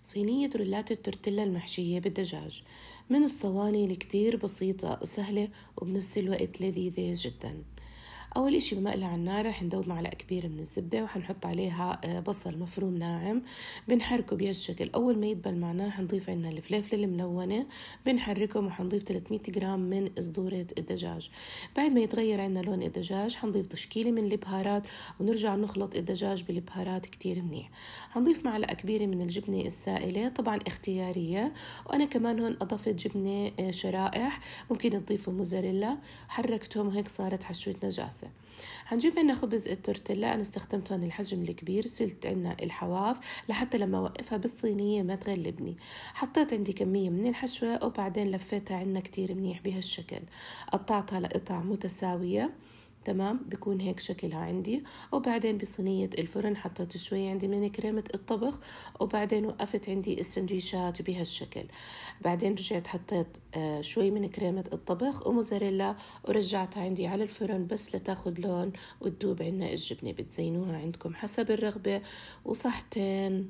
صينية رولات التورتيلا المحشية بالدجاج من الصواني اللي كتير بسيطة وسهلة وبنفس الوقت لذيذة جدا. أول إشي بمقلة على النار رح ندوب معلقة كبيرة من الزبدة وحنحط عليها بصل مفروم ناعم بنحركه بهالشكل. أول ما يدبل معنا حنضيف عنا الفلفلة الملونة بنحركهم وحنضيف 300 جرام من صدورة الدجاج. بعد ما يتغير عنا لون الدجاج حنضيف تشكيلة من البهارات ونرجع نخلط الدجاج بالبهارات كتير منيح. حنضيف معلقة كبيرة من الجبنة السائلة طبعا اختيارية، وأنا كمان هون أضفت جبنة شرائح، ممكن تضيفوا موزاريلا. حركتهم وهيك صارت حشوة نجاسة. هنجيب عنا خبز التورتيلا، أنا استخدمت هون الحجم الكبير، سلت عنا الحواف لحتى لما أوقفها بالصينية ما تغلبني. حطيت عندي كمية من الحشوة وبعدين لفيتها عنا كتير منيح بهالشكل، قطعتها لقطع متساوية. تمام، بيكون هيك شكلها عندي. وبعدين بصينية الفرن حطيت شوي عندي من كريمة الطبخ، وبعدين وقفت عندي السندويشات بهالشكل. بعدين رجعت حطيت شوي من كريمة الطبخ وموزاريلا ورجعتها عندي على الفرن بس لتاخد لون وتدوب عنا الجبنة. بتزينوها عندكم حسب الرغبة. وصحتين.